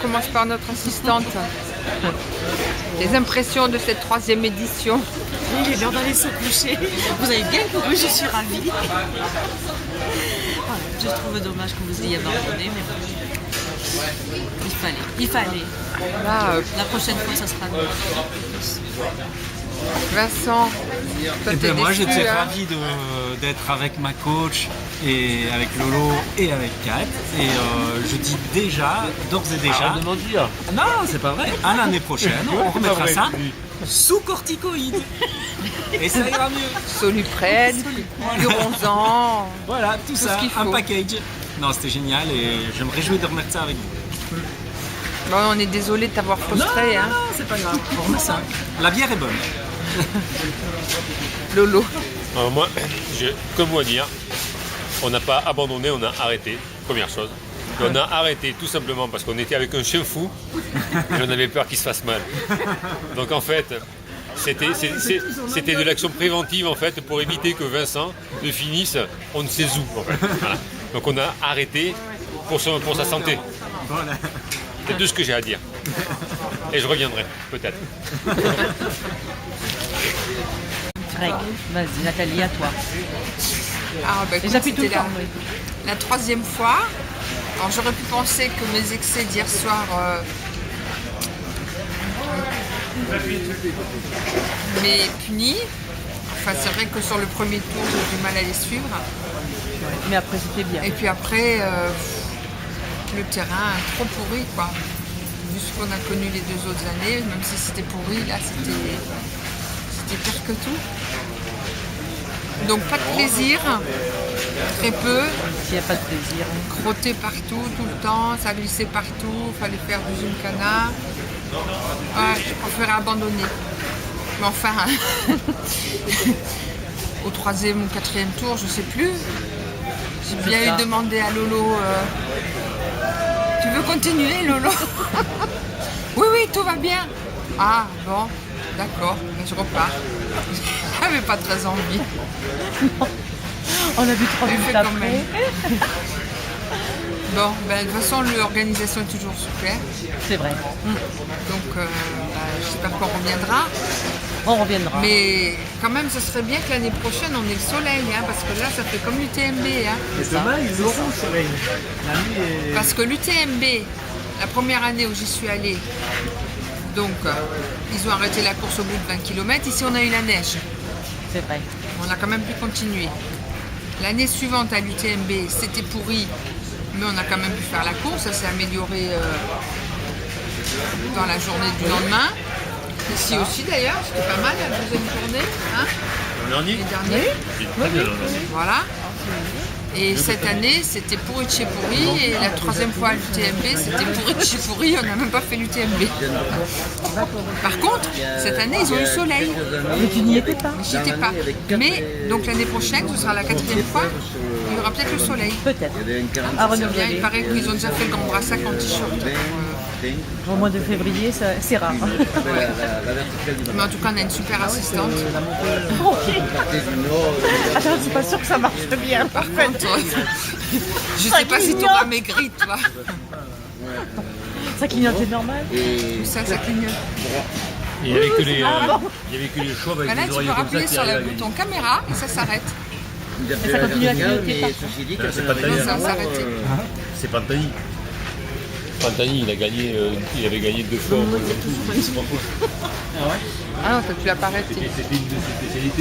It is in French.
commence par notre assistante. Les impressions de cette 3e édition. Il est l'heure d'aller se coucher. Vous avez bien couru, je suis ravie. Voilà, je trouve dommage que vous ayez abandonné, mais bon. Il fallait. Là, La prochaine fois, ça sera mieux. Vincent, toi, Et t'es ben moi déçu, j'étais hein. ravi d'être avec ma coach et avec Lolo et avec Kat. Et je dis déjà, d'ores et déjà. Arrête de mentir. Non, c'est pas vrai. À l'année prochaine, on remettra ça sous corticoïdes. Et ça ira mieux. Soluprène, Duronzan. Voilà, tout ça, ce qu'il un faut. package. Non, c'était génial et je me réjouis de remettre ça avec vous. Bon, on est désolé de t'avoir frustré, hein. Non, c'est pas grave. On remet ça. La bière est bonne. Lolo. Alors moi, j'ai que mot à dire. On n'a pas abandonné, on a arrêté. Première chose. Et on a arrêté tout simplement parce qu'on était avec un chien fou et on avait peur qu'il se fasse mal. Donc en fait, c'était de l'action préventive en fait pour éviter que Vincent ne finisse on ne sait où. En fait. Voilà. Donc on a arrêté pour sa santé. Voilà. C'est tout ce que j'ai à dire. Et je reviendrai, peut-être. Greg, vas-y, Nathalie, à toi. Ah, bah, Les écoute, appuis tout le c'était temps, oui. la 3e fois. Alors j'aurais pu penser que mes excès d'hier soir m'aient puni. Enfin, c'est vrai que sur le premier tour, j'ai du mal à les suivre. Mais après, c'était bien. Et puis après, le terrain trop pourri, quoi. Vu ce qu'on a connu les 2 autres années, même si c'était pourri, là, c'était pire que tout. Donc pas de plaisir, très peu, S'il n'y a pas de plaisir. crotté partout, tout le temps, ça glissait partout, fallait faire du gymkhana. Ouais, je préférais abandonner. Mais enfin, au 3e ou 4e tour, je sais plus. J'ai bien ça. eu demandé à Lolo, tu veux continuer Lolo? Oui, oui, tout va bien. Ah bon, d'accord, mais je repars. J'avais pas très envie. On a vu 3 J'ai minutes fait quand après. même. Bon, ben, de toute façon, l'organisation est toujours super. C'est vrai. Donc, j'espère qu'on reviendra. On reviendra. Mais quand même, ce serait bien que l'année prochaine, on ait le soleil, hein, parce que là, ça fait comme l'UTMB. Hein. Demain, ils auront le soleil. La nuit est... Parce que l'UTMB, la première année où j'y suis allée, donc, ils ont arrêté la course au bout de 20 km. Ici, on a eu la neige. C'est vrai. On a quand même pu continuer. L'année suivante, à l'UTMB, c'était pourri, mais on a quand même pu faire la course. Ça s'est amélioré dans la journée du lendemain. Ici aussi, d'ailleurs, c'était pas mal la 2e journée. Hein, Le dernier, les derniers. très bien. Voilà. Et cette année, c'était pourri de chez pourri. Et la 3e fois à l'UTMB, c'était pourri de chez pourri. On n'a même pas fait l'UTMB. Par contre, cette année, ils ont eu le soleil. Mais tu n'y étais pas. J'y étais pas. Mais donc l'année prochaine, ce sera la 4e fois, il y aura peut-être le soleil. Peut-être. À C'est bien, renouveler. il paraît qu'ils ont déjà fait le grand brassac en t-shirt. Au mois de février, c'est rare. Mais en tout cas, on a une super assistante. Attends, je suis pas sûre que ça marche bien. Par contre, je sais pas si tu auras maigri, toi. Ça clignotait normal. Ça clignote. Il n'y avait que les chauves avec Là, les tu peux oreilles comme ça appuyer qui sur le arrivaient à bouton caméra et ça s'arrête. Et ça continue à clignoter partout. C'est Pantani. Ça va s'arrêter. C'est Pantani. Pantani, il avait gagné 2 fois. Ah non, tu l'as pas arrêté. C'était une de ses spécialités.